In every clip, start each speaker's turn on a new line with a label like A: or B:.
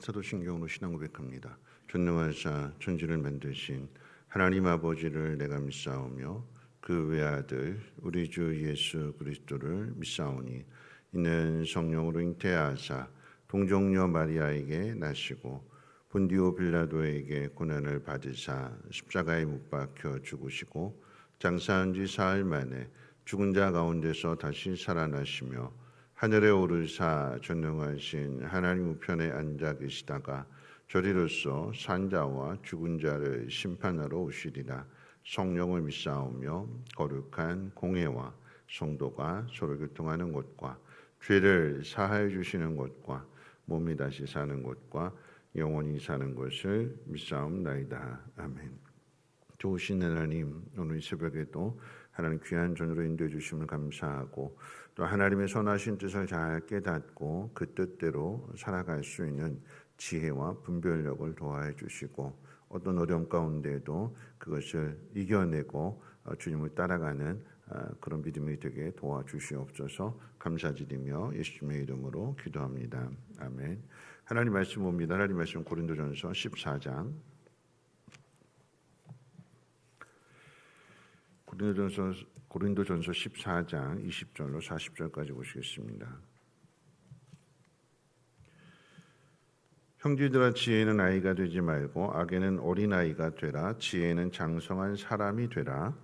A: 사도신경으로 신앙 고백합니다. 전능하사 천지를 만드신 하나님 아버지를 내가 믿사오며 그 외아들 우리 주 예수 그리스도를 믿사오니 이는 성령으로 잉태하사 동정녀 마리아에게 나시고 본디오 빌라도에게 고난을 받으사 십자가에 못 박혀 죽으시고 장사한 지 사흘 만에 죽은 자 가운데서 다시 살아나시며 하늘에 오르사 전능하신 하나님 우편에 앉아 계시다가 저리로서 산자와 죽은 자를 심판하러 오시리라. 성령을 믿사오며 거룩한 공회와 성도가 서로 교통하는 것과 죄를 사하여 주시는 것과 몸이 다시 사는 것과 영원히 사는 것을 믿사옵나이다. 아멘. 좋으신 하나님, 오늘 이 새벽에도 하나님 귀한 전으로 인도해 주심을 감사하고 또 하나님의 선하신 뜻을 잘 깨닫고 그 뜻대로 살아갈 수 있는 지혜와 분별력을 도와해 주시고 어떤 어려움 가운데에도 그것을 이겨내고 주님을 따라가는 그런 믿음이 되게 도와주시옵소서. 감사드리며 예수님의 이름으로 기도합니다. 아멘. 하나님 말씀 봅니다. 하나님 말씀 고린도전서 14장 고린도전서 14장 20절로 40절까지 보시겠습니다. 형제들아 지혜는 아이가 되지 말고 악에는 어린아이가 되라. 지혜는 장성한 사람이 되라.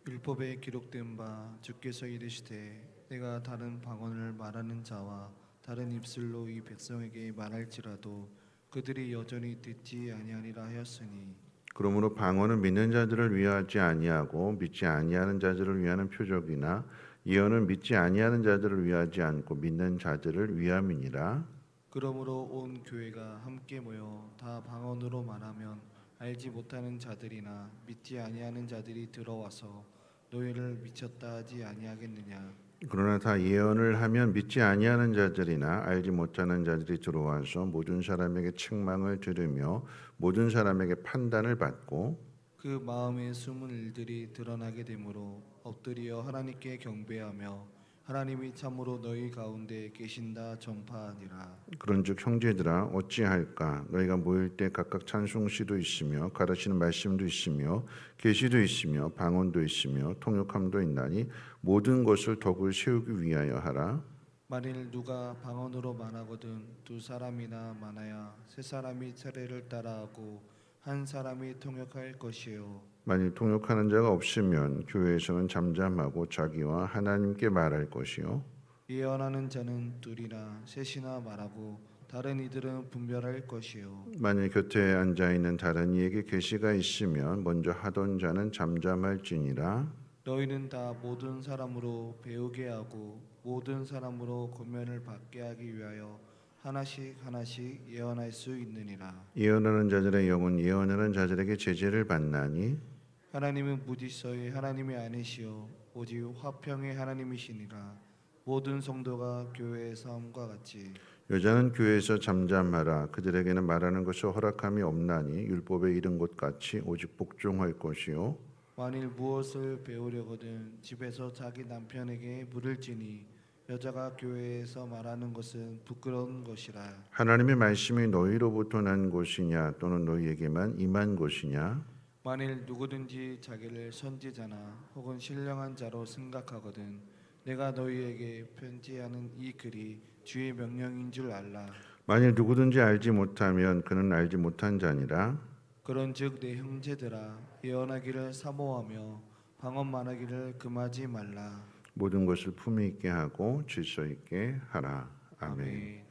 B: 율법에 기록된 바 주께서 이르시되 내가 다른 방언을 말하는 자와 다른 입술로 이 백성에게 말할지라도 그들이 여전히 듣지 아니하리라 하였으니
A: 그러므로 방언은 믿는 자들을 위하지 아니하고 믿지 아니하는 자들을 위하는 표적이나 예언은 믿지 아니하는 자들을 위하지 않고 믿는 자들을 위함이니라.
B: 그러므로 온 교회가 함께 모여 다 방언으로 말하면 알지 못하는 자들이나 믿지 아니하는 자들이 들어와서 너희를 미쳤다 하지 아니하겠느냐.
A: 그러나 다 예언을 하면 믿지 아니하는 자들이나 알지 못하는 자들이 들어와서 모든 사람에게 책망을 들으며 모든 사람에게 판단을 받고
B: 그 마음의 숨은 일들이 드러나게 되므로 엎드려 하나님께 경배하며 하나님이 참으로 너희 가운데 계신다 전파하니라.
A: 그런즉 형제들아 어찌할까 너희가 모일 때 각각 찬송시도 있으며 가르치는 말씀도 있으며 계시도 있으며 방언도 있으며 통역함도 있나니 모든 것을 덕을 세우기 위하여 하라.
B: 만일 누가 방언으로 말하거든 두 사람이나 많아야 세 사람이 차례를 따라하고 한 사람이 통역할 것이요.
A: 만일 통역하는 자가 없으면 교회에서는 잠잠하고 자기와 하나님께 말할 것이요.
B: 예언하는 자는 둘이나 셋이나 말하고 다른 이들은 분별할 것이요.
A: 만일 곁에 앉아 있는 다른 이에게 계시가 있으면 먼저 하던 자는 잠잠할지니라.
B: 너희는 다 모든 사람으로 배우게 하고 모든 사람으로 권면을 받게 하기 위하여 하나씩 하나씩 예언할 수 있느니라.
A: 예언하는 자들의 영은 예언하는 자들에게 제재를 받나니
B: 하나님은 무질서의 하나님이 아니시오 오직 화평의 하나님이시니라. 모든 성도가 교회의 사람과 같이
A: 여자는 교회에서 잠잠하라. 그들에게는 말하는 것을 허락함이 없나니 율법에 이른 것 같이 오직 복종할 것이요.
B: 만일 무엇을 배우려거든 집에서 자기 남편에게 물을지니 여자가 교회에서 말하는 것은 부끄러운 것이라.
A: 하나님의 말씀이 너희로부터 난 것이냐 또는 너희에게만 임한 것이냐.
B: 만일 누구든지 자기를 선지자나 혹은 신령한 자로 생각하거든 내가 너희에게 편지하는 이 글이 주의 명령인 줄 알라.
A: 만일 누구든지 알지 못하면 그는 알지 못한 자니라.
B: 그런즉 내 형제들아 예언하기를 사모하며 방언 말하기를 금하지 말라.
A: 모든 것을 품위 있게 하고 질서 있게 하라. 아멘.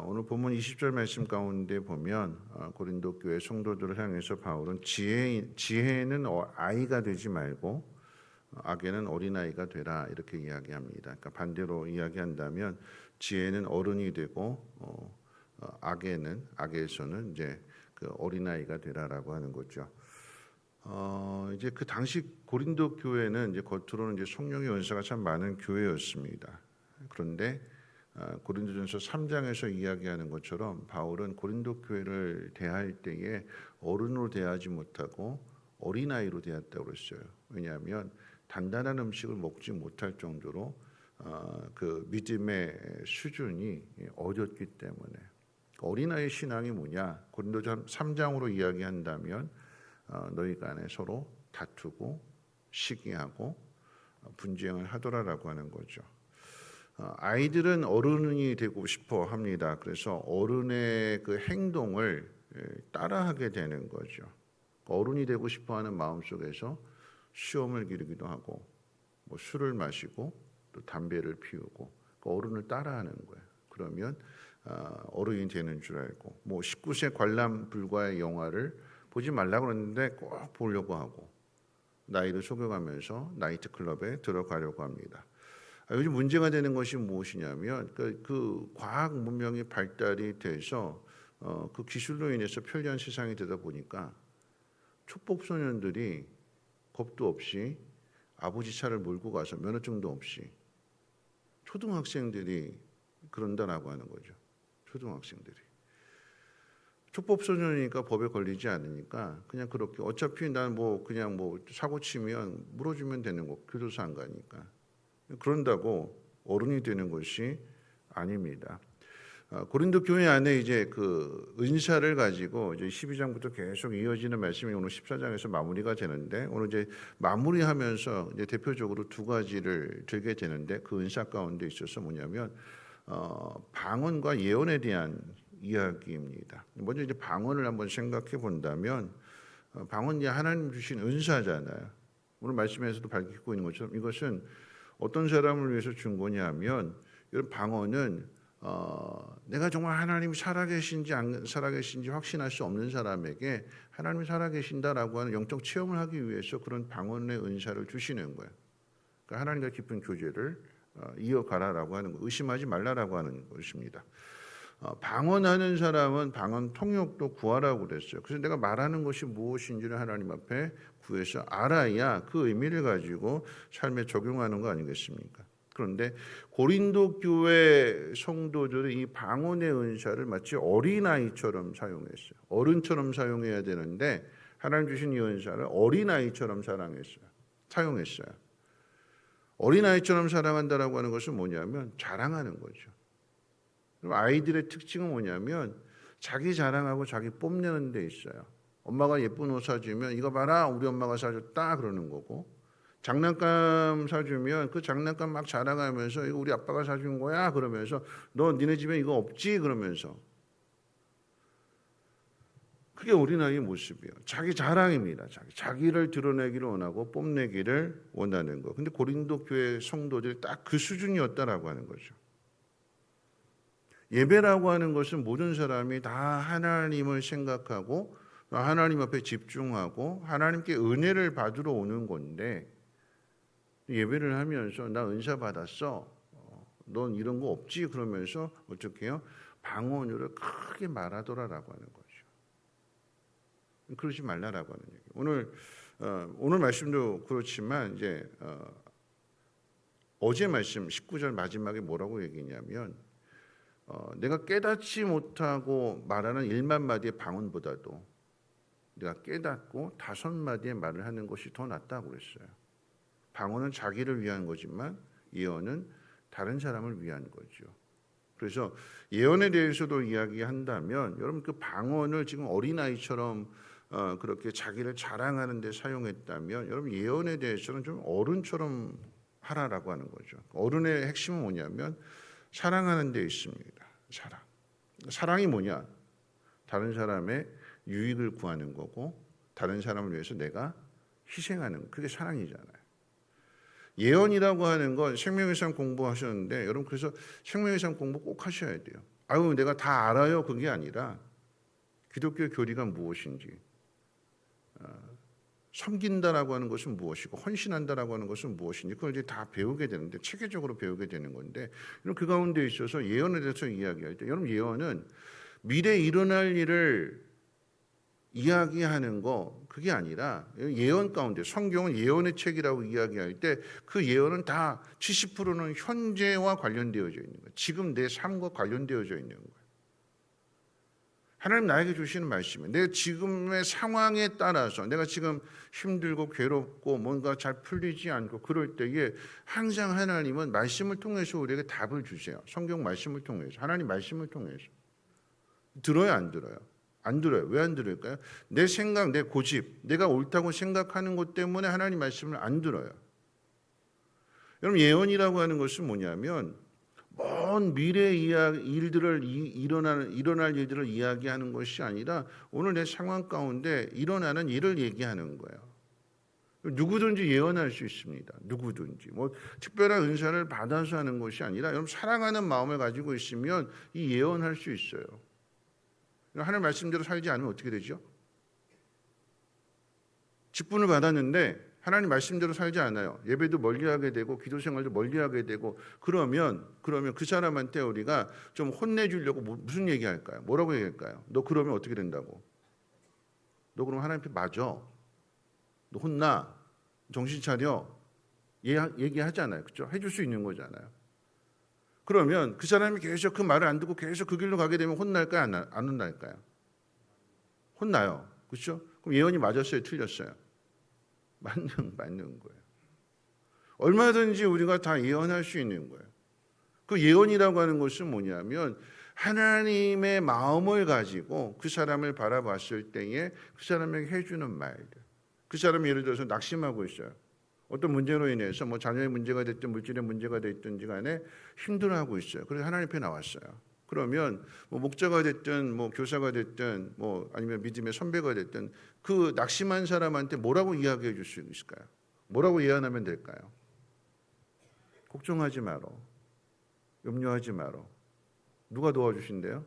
A: 오늘 본문 20절 말씀 가운데 보면 고린도 교회 성도들을 향해서 바울은 지혜는 아이가 되지 말고 악에는 어린아이가 되라 이렇게 이야기합니다. 그러니까 반대로 이야기한다면 지혜는 어른이 되고 악에서는 이제 그 어린아이가 되라라고 하는 거죠. 이제 그 당시 고린도 교회는 이제 겉으로는 이제 성령의 은사가 참 많은 교회였습니다. 그런데 고린도전서 3장에서 이야기하는 것처럼 바울은 고린도 교회를 대할 때에 어른으로 대하지 못하고 어린아이로 대했다고 그랬어요. 왜냐하면 단단한 음식을 먹지 못할 정도로 그 믿음의 수준이 어렸기 때문에 어린아이 신앙이 뭐냐? 고린도전 3장으로 이야기한다면 너희 간에 서로 다투고 시기하고 분쟁을 하더라라고 하는 거죠. 아이들은 어른이 되고 싶어 합니다. 그래서 어른의 그 행동을 따라하게 되는 거죠. 어른이 되고 싶어하는 마음 속에서 시험을 기르기도 하고, 뭐 술을 마시고 또 담배를 피우고 어른을 따라하는 거예요. 그러면 어른이 되는 줄 알고, 뭐 19세 관람 불가의 영화를 보지 말라고 그랬는데 꼭 보려고 하고, 나이를 속여가면서 나이트클럽에 들어가려고 합니다. 요즘 문제가 되는 것이 무엇이냐면 그 과학 문명이 발달이 돼서 그 기술로 인해서 편리한 세상이 되다 보니까 촉법 소년들이 겁도 없이 아버지 차를 몰고 가서 면허증도 없이 초등학생들이 그런다라고 하는 거죠. 초등학생들이 촉법 소년이니까 법에 걸리지 않으니까 그냥 그렇게 어차피 난 뭐 그냥 뭐 사고 치면 물어주면 되는 거, 교도소 안 가니까. 그런다고 어른이 되는 것이 아닙니다. 고린도 교회 안에 이제 그 은사를 가지고 이제 12장부터 계속 이어지는 말씀이 오늘 14장에서 마무리가 되는데, 오늘 이제 마무리하면서 이제 대표적으로 두 가지를 들게 되는데, 그 은사 가운데 있어서 뭐냐면 방언과 예언에 대한 이야기입니다. 먼저 이제 방언을 한번 생각해 본다면, 방언이 하나님 주신 은사잖아요. 오늘 말씀에서도 밝히고 있는 것처럼 이것은 어떤 사람을 위해서 준 거냐면, 이런 방언은 내가 정말 하나님이 살아계신지 안 살아계신지 확신할 수 없는 사람에게 하나님이 살아계신다라고 하는 영적 체험을 하기 위해서 그런 방언의 은사를 주시는 거예요. 그러니까 하나님과 깊은 교제를 이어가라라고 하는 거, 의심하지 말라라고 하는 것입니다. 방언하는 사람은 방언 통역도 구하라고 그랬어요. 그래서 내가 말하는 것이 무엇인지를 하나님 앞에 구해서 알아야 그 의미를 가지고 삶에 적용하는 거 아니겠습니까? 그런데 고린도 교회 성도들은 이 방언의 은사를 마치 어린아이처럼 사용했어요. 어른처럼 사용해야 되는데 하나님 주신 이 은사를 어린아이처럼 사용했어요. 어린아이처럼 사랑한다라고 하는 것은 뭐냐면 자랑하는 거죠. 그럼 아이들의 특징은 뭐냐면 자기 자랑하고 자기 뽐내는 데 있어요. 엄마가 예쁜 옷 사주면 이거 봐라 우리 엄마가 사줬다 그러는 거고, 장난감 사주면 그 장난감 막 자랑하면서 이거 우리 아빠가 사준 거야 그러면서 너 니네 집에 이거 없지 그러면서, 그게 어린아이의 모습이에요. 자기 자랑입니다. 자기를 드러내기를 원하고 뽐내기를 원하는 거. 근데 고린도 교회 성도들이 딱 그 수준이었다라고 하는 거죠. 예배라고 하는 것은 모든 사람이 다 하나님을 생각하고 하나님 앞에 집중하고 하나님께 은혜를 받으러 오는 건데, 예배를 하면서 나 은사 받았어, 넌 이런 거 없지 그러면서 어떻게 해요? 방언으로 크게 말하더라라고 하는 거죠. 그러지 말라라고 하는 얘기. 오늘 말씀도 그렇지만 이제 어제 말씀 19절 마지막에 뭐라고 얘기냐면 내가 깨닫지 못하고 말하는 1만 마디의 방언보다도 내가 깨닫고 5마디의 말을 하는 것이 더 낫다고 그랬어요. 방언은 자기를 위한 거지만 예언은 다른 사람을 위한 거죠. 그래서 예언에 대해서도 이야기한다면 여러분 그 방언을 지금 어린아이처럼 그렇게 자기를 자랑하는 데 사용했다면 여러분 예언에 대해서는 좀 어른처럼 하라라고 하는 거죠. 어른의 핵심은 뭐냐면 사랑하는 데 있습니다. 사랑이 뭐냐? 다른 사람의 유익을 구하는 거고 다른 사람을 위해서 내가 희생하는 거. 그게 사랑이잖아요. 예언이라고 하는 건 생명의 삶 공부하셨는데 여러분 그래서 생명의 삶 공부 꼭 하셔야 돼요. 아유 내가 다 알아요. 그게 아니라 기독교 교리가 무엇인지, 섬긴다라고 하는 것은 무엇이고 헌신한다라고 하는 것은 무엇인지 그걸 이제 다 배우게 되는데 체계적으로 배우게 되는 건데, 그 가운데 있어서 예언에 대해서 이야기할 때 여러분 예언은 미래에 일어날 일을 이야기하는 거 그게 아니라 예언 가운데 성경은 예언의 책이라고 이야기할 때 그 예언은 다 70%는 현재와 관련되어져 있는 거예요. 지금 내 삶과 관련되어져 있는 거예요. 하나님 나에게 주시는 말씀이에요. 내가 지금의 상황에 따라서 내가 지금 힘들고 괴롭고 뭔가 잘 풀리지 않고 그럴 때에 항상 하나님은 말씀을 통해서 우리에게 답을 주세요. 성경 말씀을 통해서, 하나님 말씀을 통해서. 들어요, 안 들어요? 안 들어요. 왜 안 들을까요? 내 생각, 내 고집, 내가 옳다고 생각하는 것 때문에 하나님 말씀을 안 들어요. 여러분, 예언이라고 하는 것은 뭐냐면 먼 미래 일들을 일어날 일들을 이야기하는 것이 아니라 오늘 내 상황 가운데 일어나는 일을 얘기하는 거예요. 누구든지 예언할 수 있습니다. 누구든지 뭐 특별한 은사를 받아서 하는 것이 아니라 여러분 사랑하는 마음을 가지고 있으면 이 예언할 수 있어요. 하나님 말씀대로 살지 않으면 어떻게 되죠? 직분을 받았는데 하나님 말씀대로 살지 않아요. 예배도 멀리하게 되고 기도 생활도 멀리하게 되고 그러면 그 사람한테 우리가 좀 혼내주려고 무슨 얘기할까요? 뭐라고 얘기할까요? 너 그러면 어떻게 된다고? 너 그럼 하나님 앞에 맞아. 너 혼나. 정신 차려. 얘기하잖아요. 그렇죠? 해줄 수 있는 거잖아요. 그러면 그 사람이 계속 그 말을 안 듣고 계속 그 길로 가게 되면 혼날까요? 안 혼날까요? 혼나요. 그렇죠? 그럼 예언이 맞았어요? 틀렸어요? 맞는 거예요. 얼마든지 우리가 다 예언할 수 있는 거예요. 그 예언이라고 하는 것은 뭐냐면 하나님의 마음을 가지고 그 사람을 바라봤을 때에 그 사람에게 해주는 말들. 그 사람이 예를 들어서 낙심하고 있어요. 어떤 문제로 인해서 뭐 자녀의 문제가 됐든 물질의 문제가 됐든지 간에 힘들어하고 있어요. 그래서 하나님 앞에 나왔어요. 그러면 뭐 목자가 됐든 뭐 교사가 됐든 뭐 아니면 믿음의 선배가 됐든 그 낙심한 사람한테 뭐라고 이야기해 줄 수 있을까요? 뭐라고 예언하면 될까요? 걱정하지 마라. 염려하지 마라. 누가 도와주신대요?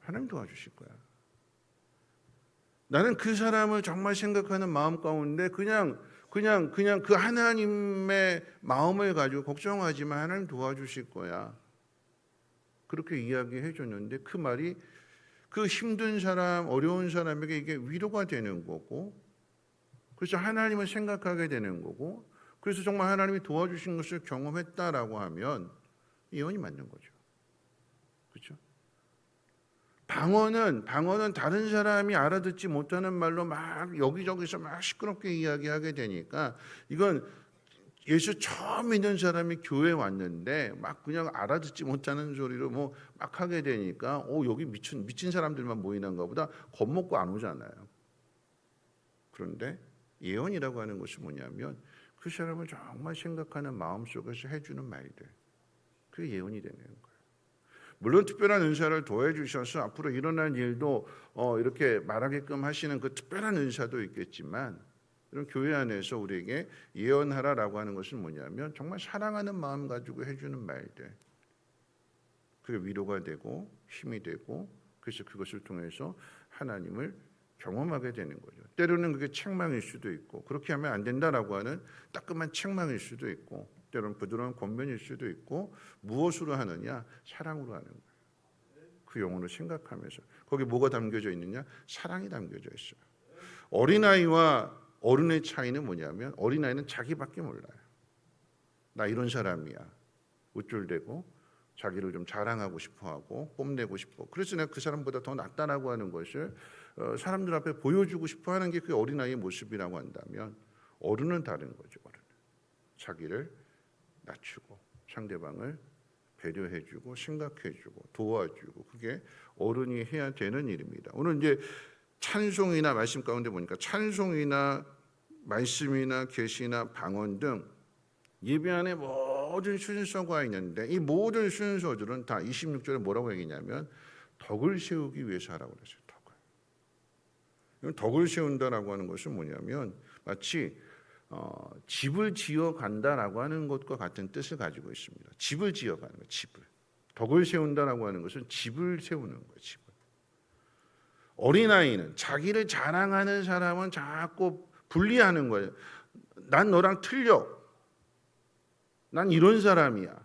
A: 하나님 도와주실 거야. 나는 그 사람을 정말 생각하는 마음 가운데 그냥 그 하나님의 마음을 가지고 걱정하지만 하나님 도와주실 거야. 그렇게 이야기해 줬는데 그 말이 그 힘든 사람, 어려운 사람에게 이게 위로가 되는 거고 그래서 하나님을 생각하게 되는 거고 그래서 정말 하나님이 도와주신 것을 경험했다라고 하면 예언이 맞는 거죠. 그렇죠? 방언은 다른 사람이 알아듣지 못하는 말로 막 여기저기서 막 시끄럽게 이야기하게 되니까 이건 예수 처음 믿는 사람이 교회에 왔는데 막 그냥 알아듣지 못하는 소리로 뭐 막 하게 되니까 여기 미친 사람들만 모이는가 보다 겁먹고 안 오잖아요. 그런데 예언이라고 하는 것이 뭐냐면 그 사람을 정말 생각하는 마음속에서 해주는 말들. 그게 예언이 되는 거예요. 물론 특별한 은사를 더해 주셔서 앞으로 일어날 일도 이렇게 말하게끔 하시는 그 특별한 은사도 있겠지만 이런 교회 안에서 우리에게 예언하라라고 하는 것은 뭐냐면 정말 사랑하는 마음 가지고 해주는 말들. 그게 위로가 되고 힘이 되고 그래서 그것을 통해서 하나님을 경험하게 되는 거죠. 때로는 그게 책망일 수도 있고 그렇게 하면 안 된다라고 하는 따끔한 책망일 수도 있고 때로는 부드러운 권면일 수도 있고 무엇으로 하느냐? 사랑으로 하는 거예요. 그 영혼을 생각하면서 거기 뭐가 담겨져 있느냐? 사랑이 담겨져 있어요. 어린아이와 어른의 차이는 뭐냐면 어린아이는 자기밖에 몰라요. 나 이런 사람이야. 우쭐대고 자기를 좀 자랑하고 싶어하고 뽐내고 싶어. 그래서 내가 그 사람보다 더 낫다라고 하는 것을 사람들 앞에 보여주고 싶어하는 게 그 어린아이의 모습이라고 한다면 어른은 다른 거죠. 어른은 자기를 낮추고 상대방을 배려해주고 생각해주고 도와주고 그게 어른이 해야 되는 일입니다. 오늘 이제 찬송이나 말씀 가운데 보니까 찬송이나 말씀이나 계시나 방언 등 예배 안에 모든 순서가 있는데 이 모든 순서들은 다 26절에 뭐라고 얘기냐면 덕을 세우기 위해서 하라고 그랬어요. 덕을 세운다라고 하는 것은 뭐냐면 마치 집을 지어 간다라고 하는 것과 같은 뜻을 가지고 있습니다. 집을 지어 가는 거예요. 집을. 덕을 세운다라고 하는 것은 집을 세우는 거예요. 집을. 어린아이는 자기를 자랑하는 사람은 자꾸 분리하는 거예요. 난 너랑 틀려. 난 이런 사람이야.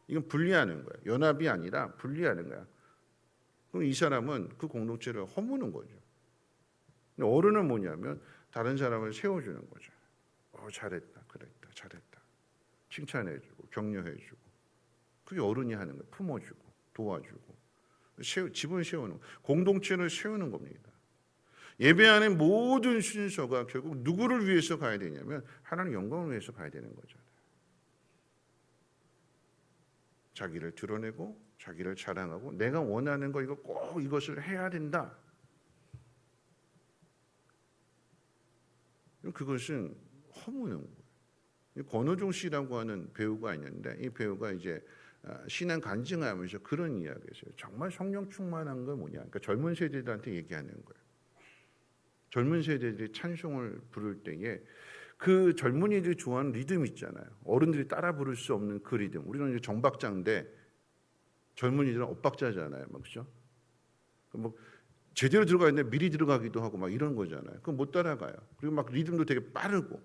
A: 이건 분리하는 거예요. 연합이 아니라 분리하는 거야. 그럼 이 사람은 그 공동체를 허무는 거죠. 근데 어른은 뭐냐면 다른 사람을 세워주는 거죠. 잘했다, 그랬다, 잘했다. 칭찬해주고 격려해주고 그게 어른이 하는 거예요. 품어주고 도와주고 집을 세우는 공동체를 세우는 겁니다. 예배 안에 모든 순서가 결국 누구를 위해서 가야 되냐면 하나님 영광을 위해서 가야 되는 거잖아요. 자기를 드러내고 자기를 자랑하고 내가 원하는 거 이거 꼭 이것을 해야 된다. 그것은 허무는 거예요. 권호중 씨라고 하는 배우가 있는데 이 배우가 이제 신앙 간증하면서 그런 이야기했어요. 정말 성령 충만한 건 뭐냐? 그러니까 젊은 세대들한테 얘기하는 거예요. 젊은 세대들이 찬송을 부를 때에 그 젊은이들이 좋아하는 리듬 있잖아요. 어른들이 따라 부를 수 없는 그 리듬. 우리는 이제 정박자인데 젊은이들은 엇박자잖아요, 그렇죠? 뭐 제대로 들어가 있는데 미리 들어가기도 하고 막 이런 거잖아요. 그럼 못 따라가요. 그리고 막 리듬도 되게 빠르고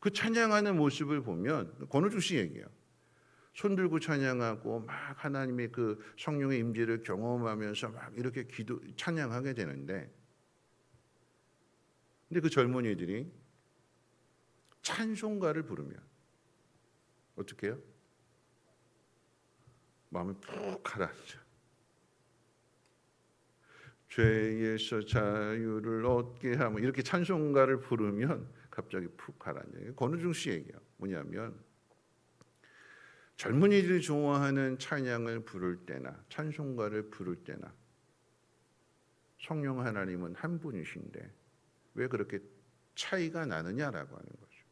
A: 그 찬양하는 모습을 보면 권호중 씨 얘기예요. 손 들고 찬양하고 막 하나님의 그 성령의 임재를 경험하면서 막 이렇게 찬양하게 되는데, 근데 그 젊은이들이 찬송가를 부르면 어떻게 해요? 마음이 푹 가라앉아. 죄에서 자유를 얻게 하면 이렇게 찬송가를 부르면 갑자기 푹 가라앉아요. 권우중 씨 얘기예요. 뭐냐면 젊은이들이 좋아하는 찬양을 부를 때나 찬송가를 부를 때나 성령 하나님은 한 분이신데 왜 그렇게 차이가 나느냐라고 하는 거죠.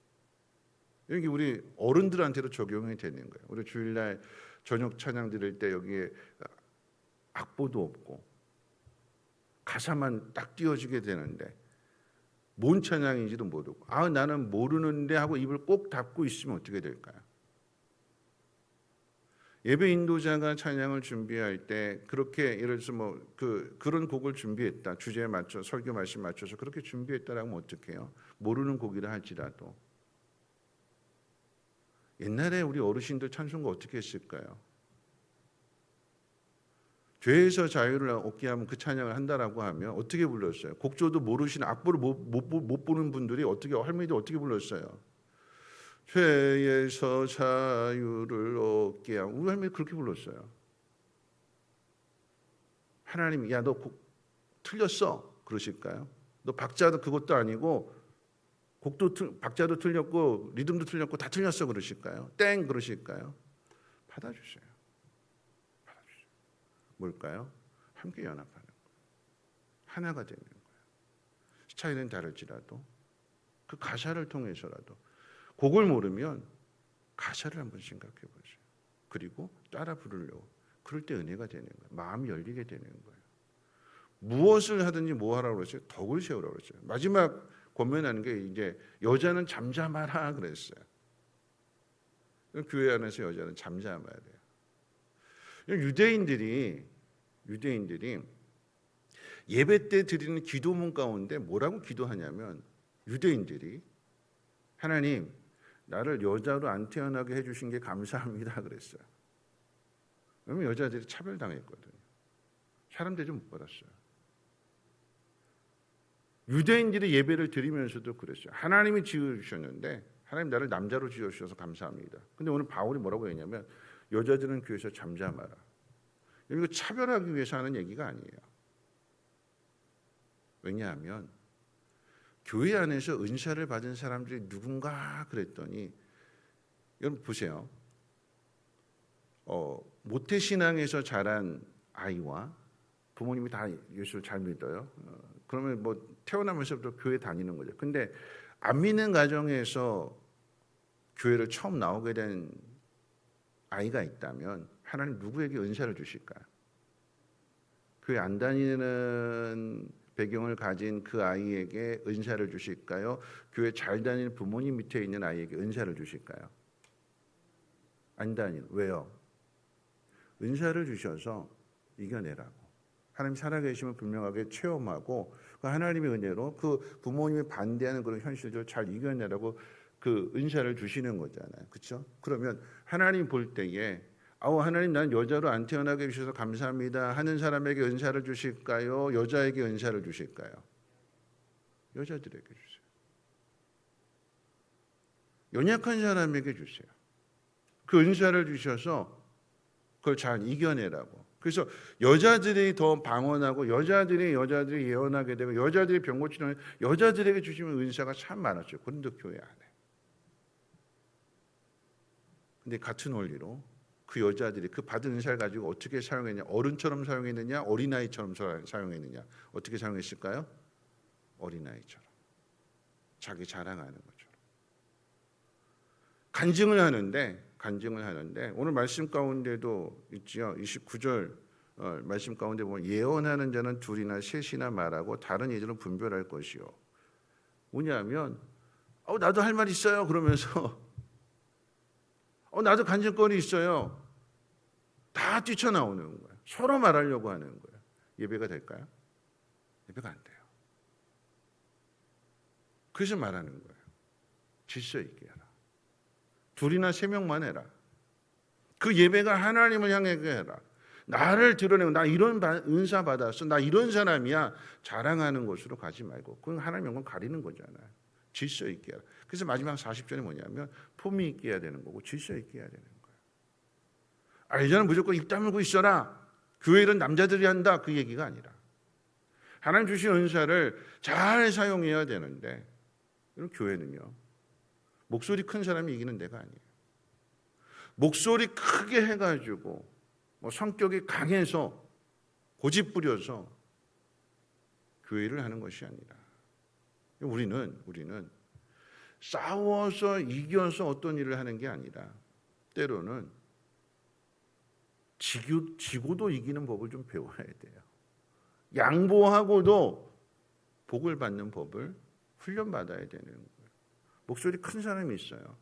A: 여기 우리 어른들한테도 적용이 되는 거예요. 우리 주일날 저녁 찬양 드릴 때 여기에 악보도 없고 가사만 딱 띄워지게 되는데 뭔 찬양인지도 모르고 나는 모르는데 하고 입을 꼭 닫고 있으면 어떻게 될까요? 예배 인도자가 찬양을 준비할 때 그렇게 예를 들어서 그런 곡을 준비했다. 주제에 맞춰 설교 말씀 맞춰서 그렇게 준비했다라면 어떡해요? 모르는 곡이라 할지라도. 옛날에 우리 어르신들 찬송가 어떻게 했을까요? 죄에서 자유를 얻게 하면 그 찬양을 한다라고 하면 어떻게 불렀어요? 곡조도 모르시는 악보를 못 보는 분들이 할머니들 어떻게 불렀어요? 죄에서 자유를 얻게 하면 우리 할머니 그렇게 불렀어요. 하나님, 야, 너 곡 틀렸어. 그러실까요? 너 박자도 그것도 아니고 박자도 틀렸고 리듬도 틀렸고 다 틀렸어. 그러실까요? 땡 그러실까요? 받아주세요. 뭘까요? 함께 연합하는 거예요. 하나가 되는 거예요. 스타일은 다를지라도 그 가사를 통해서라도 곡을 모르면 가사를 한번 생각해 보세요. 그리고 따라 부르려고. 그럴 때 은혜가 되는 거예요. 마음이 열리게 되는 거예요. 무엇을 하든지 뭐 하라고 그랬어요? 덕을 세우라고 그랬어요. 마지막 권면하는 게 이제 여자는 잠잠하라 그랬어요. 교회 안에서 여자는 잠잠해야 돼요. 유대인들이 예배 때 드리는 기도문 가운데 뭐라고 기도하냐면 유대인들이 하나님 나를 여자로 안 태어나게 해주신 게 감사합니다 그랬어요. 왜냐하면 여자들이 차별당했거든요. 사람 대접 못 받았어요. 유대인들이 예배를 드리면서도 그랬어요. 하나님이 지어주셨는데 하나님 나를 남자로 지어주셔서 감사합니다. 근데 오늘 바울이 뭐라고 했냐면 여자들은 교회에서 잠잠하라. 이거 차별하기 위해서 하는 얘기가 아니에요. 왜냐하면 교회 안에서 은사를 받은 사람들이 누군가 그랬더니 여러분 보세요. 모태신앙에서 자란 아이와 부모님이 다 예수를 잘 믿어요. 그러면 태어나면서부터 교회 다니는 거죠. 근데 안 믿는 가정에서 교회를 처음 나오게 된 아이가 있다면 하나님 누구에게 은사를 주실까요? 교회 안 다니는 배경을 가진 그 아이에게 은사를 주실까요? 교회 잘 다니는 부모님 밑에 있는 아이에게 은사를 주실까요? 안 다니는. 왜요? 은사를 주셔서 이겨내라고. 하나님 살아계심을 분명하게 체험하고 그 하나님의 은혜로 그 부모님이 반대하는 그런 현실들을 잘 이겨내라고 그 은사를 주시는 거잖아요. 그렇죠? 그러면 하나님 볼 때에 하나님 난 여자로 안 태어나게 해주셔서 감사합니다 하는 사람에게 은사를 주실까요? 여자에게 은사를 주실까요? 여자들에게 주세요. 연약한 사람에게 주세요. 그 은사를 주셔서 그걸 잘 이겨내라고. 그래서 여자들이 더 방언하고 여자들이 예언하게 되고 여자들이 병 고치는 여자들에게 주시는 은사가 참 많았죠. 고린도 교회 안에. 근데 같은 원리로 그 여자들이 그 받은 은사를 가지고 어떻게 사용했냐? 어른처럼 사용했느냐? 어린아이처럼 사용했느냐? 어떻게 사용했을까요? 어린아이처럼. 자기 자랑하는 것처럼. 간증을 하는데 오늘 말씀 가운데도 있지요. 29절 말씀 가운데 보면 예언하는 자는 둘이나 셋이나 말하고 다른 예절은 분별할 것이요. 뭐냐면 나도 할 말 있어요. 그러면서 나도 간증거리 있어요. 다 뛰쳐나오는 거예요. 서로 말하려고 하는 거예요. 예배가 될까요? 예배가 안 돼요. 그래서 말하는 거예요. 질서 있게 해라. 둘이나 세 명만 해라. 그 예배가 하나님을 향해 해라. 나를 드러내고 나 이런 은사 받았어. 나 이런 사람이야. 자랑하는 곳으로 가지 말고 그건 하나님 영광 가리는 거잖아요. 질서 있게 해라. 그래서 마지막 40절이 뭐냐면 품위 있게 해야 되는 거고 질서 있게 해야 되는 거예요. 알잖아 무조건 입 다물고 있어라. 교회 일은 남자들이 한다. 그 얘기가 아니라 하나님 주신 은사를 잘 사용해야 되는데 이런 교회는요. 목소리 큰 사람이 이기는 데가 아니에요. 목소리 크게 해가지고 성격이 강해서 고집 부려서 교회를 하는 것이 아니라 우리는 싸워서 이겨서 어떤 일을 하는 게 아니라 때로는 지고도 이기는 법을 좀 배워야 돼요. 양보하고도 복을 받는 법을 훈련받아야 되는 거예요. 목소리 큰 사람이 있어요.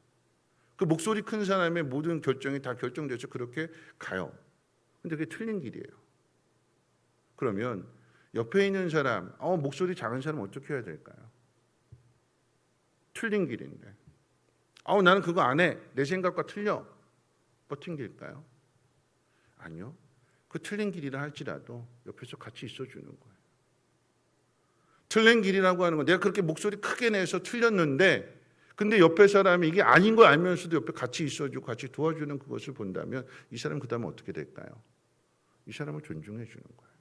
A: 그 목소리 큰 사람의 모든 결정이 다 결정돼서 그렇게 가요. 근데 그게 틀린 길이에요. 그러면 옆에 있는 사람, 목소리 작은 사람 어떻게 해야 될까요? 틀린 길인데. 나는 그거 안 해. 내 생각과 틀려. 버틴길까요? 아니요. 그 틀린 길이라 할지라도 옆에서 같이 있어주는 거예요. 틀린 길이라고 하는 건 내가 그렇게 목소리 크게 내서 틀렸는데 근데 옆에 사람이 이게 아닌 걸 알면서도 옆에 같이 있어주고 같이 도와주는 그것을 본다면 이 사람 그 다음에 어떻게 될까요? 이 사람을 존중해 주는 거예요.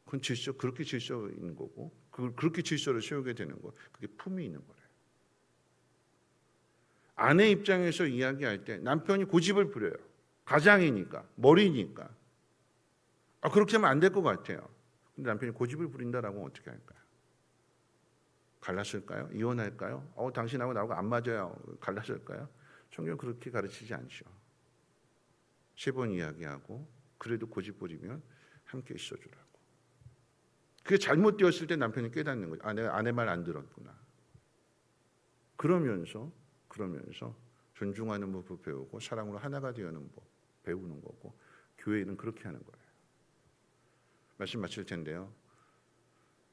A: 그건 질서, 그렇게 질서 있는 거고 그렇게 질서를 세우게 되는 거 그게 품이 있는 거래요. 아내 입장에서 이야기할 때 남편이 고집을 부려요. 가장이니까 머리니까 그렇게 하면 안 될 것 같아요. 근데 남편이 고집을 부린다라고 하면 어떻게 할까요? 갈랐을까요? 이혼할까요? 당신하고 나하고 안 맞아요. 갈랐을까요? 성경은 그렇게 가르치지 않죠. 3번 이야기하고 그래도 고집 부리면 함께 있어주라고. 그게 잘못되었을 때 남편이 깨닫는 거죠. 내가 아내 말 안 들었구나. 그러면서 존중하는 법을 배우고 사랑으로 하나가 되는 법 배우는 거고 교회는 그렇게 하는 거예요. 말씀 마칠 텐데요.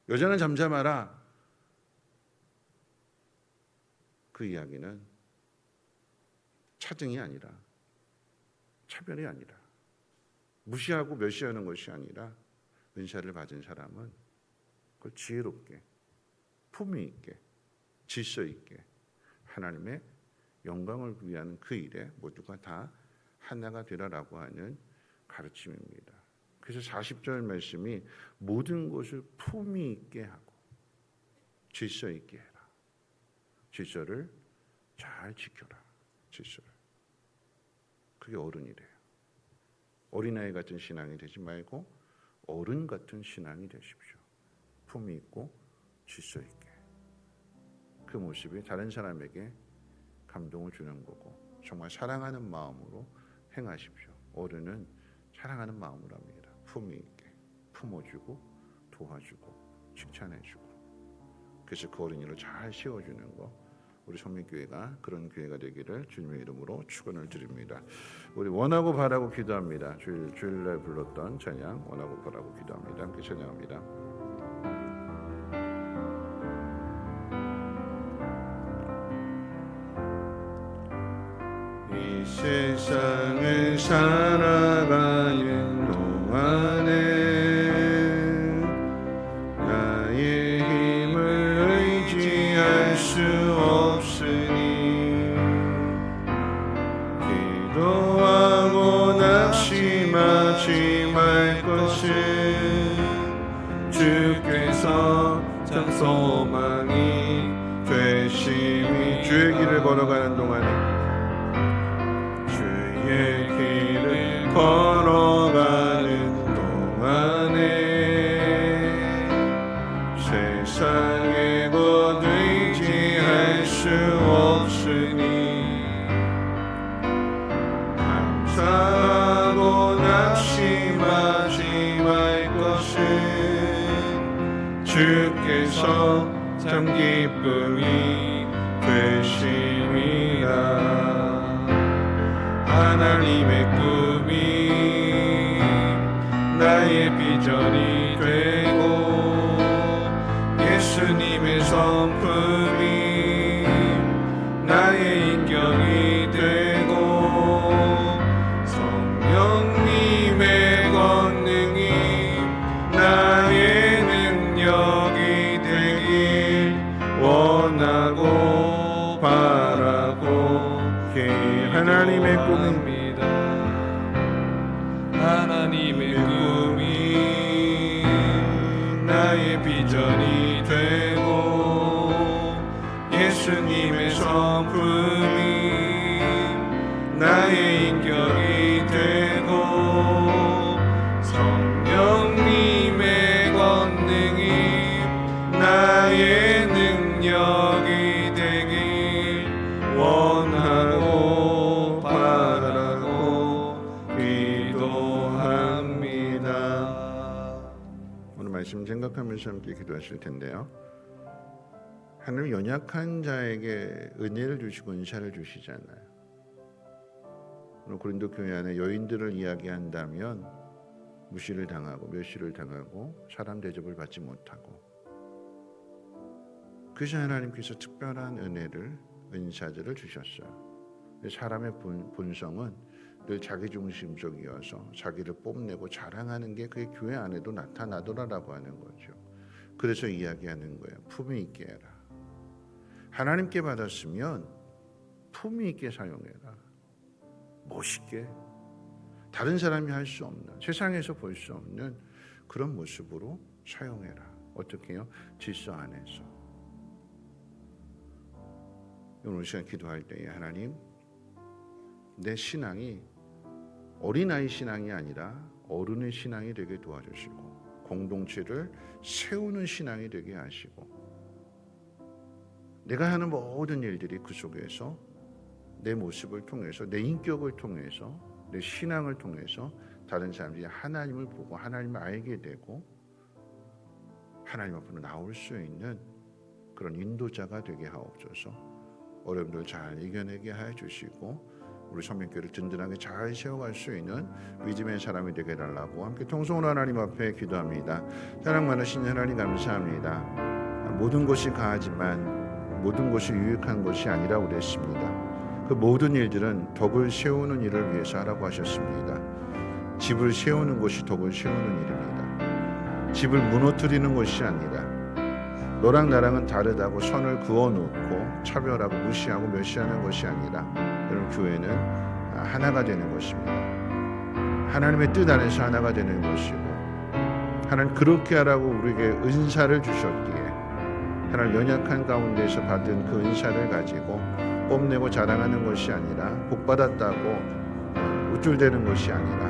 A: 여자는 잠잠하라. 그 이야기는 차등이 아니라 차별이 아니라 무시하고 멸시하는 것이 아니라 은사를 받은 사람은 그걸 지혜롭게 품위 있게 질서 있게 하나님의 영광을 위한 그 일에 모두가 다 하나가 되라라고 하는 가르침입니다. 그래서 40절 말씀이 모든 것을 품위 있게 하고 질서 있게 해라. 질서를 잘 지켜라. 질서를. 그게 어른이래요. 어린아이 같은 신앙이 되지 말고 어른 같은 신앙이 되십시오. 품위 있고 질서 있게. 그 모습이 다른 사람에게 감동을 주는 거고 정말 사랑하는 마음으로 행하십시오. 어른은 사랑하는 마음으로 합니다. 품위 있게 품어주고 도와주고 칭찬해주고 그래서 그 어린이를 잘 세워주는 거 우리 성민교회가 그런 교회가 되기를 주님의 이름으로 축원을 드립니다. 우리 원하고 바라고 기도합니다. 주일날 불렀던 찬양 원하고 바라고 기도합니다. 함께 찬양합니다. 이 세상을 살아가는 동안에 나의 힘을 의지할 수 없으니 기도하고 낙심하지 말 것은 주께서 참 소망이 되심이 주의 길을 걸어가는 동안에 걸어가는 동안에 세상에 곧 의지할 수 없으니 감사하고 낙심하지 말 것은 주께서 참 기쁨이 되심이라. 하나님의 꿈이 나의 비전이 되고 예수님의 성품이 나의 인격이 되고 성령님의 권능이 나의 능력이 되길 원하고 바라고 하나님의 꿈입니다. 하나님의 꿈이 나의 비전이 되고 예수님의 성품이 나의 인격이 되고 성령님의 권능이 나의 능력이 되길 원하고 바라고 기도합니다. 오늘 말씀 생각하면서 함께 기도하실 텐데요. 하나님 연약한 자에게 은혜를 주시고 은사를 주시잖아요. 오늘 고린도 교회 안에 여인들을 이야기한다면 무시를 당하고 멸시를 당하고 사람 대접을 받지 못하고, 그래서 하나님께서 특별한 은혜를 은사들을 주셨어요. 사람의 본성은 늘 자기중심적이어서 자기를 뽐내고 자랑하는 게 그게 교회 안에도 나타나더라라고 하는 거죠. 그래서 이야기하는 거예요. 품위 있게 해라. 하나님께 받았으면 품위 있게 사용해라. 멋있게, 다른 사람이 할 수 없는, 세상에서 볼 수 없는 그런 모습으로 사용해라. 어떻게 해요? 질서 안에서. 오늘 시간 기도할 때에 하나님, 내 신앙이 어린아이 신앙이 아니라 어른의 신앙이 되게 도와주시고 공동체를 세우는 신앙이 되게 하시고, 내가 하는 모든 일들이 그 속에서 내 모습을 통해서, 내 인격을 통해서, 내 신앙을 통해서 다른 사람들이 하나님을 보고 하나님을 알게 되고 하나님 앞으로 나올 수 있는 그런 인도자가 되게 하옵소서. 어려움들 잘 이겨내게 하여 주시고 우리 성민교회를 든든하게 잘 세워갈 수 있는 믿음의 사람이 되게 해달라고 함께 통성으로 하나님 앞에 기도합니다. 사랑 많으신 하나님 감사합니다. 모든 것이 가하지만 모든 것이 유익한 것이 아니라고 그랬습니다. 그 모든 일들은 덕을 세우는 일을 위해서 하라고 하셨습니다. 집을 세우는 것이 덕을 세우는 일입니다. 집을 무너뜨리는 것이 아니라 너랑 나랑은 다르다고 선을 그어놓고 차별하고 무시하고 멸시하는 것이 아니라 여러분, 교회는 하나가 되는 것입니다. 하나님의 뜻 안에서 하나가 되는 것이고, 하나님 그렇게 하라고 우리에게 은사를 주셨기에 하나님 연약한 가운데서 받은 그 은사를 가지고 뽐내고 자랑하는 것이 아니라 복받았다고 우쭐대는 것이 아니라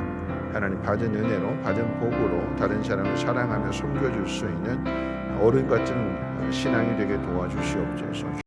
A: 하나님 받은 은혜로 받은 복으로 다른 사람을 사랑하며 섬겨줄 수 있는 어른 같은 신앙이 되게 도와주시옵소서.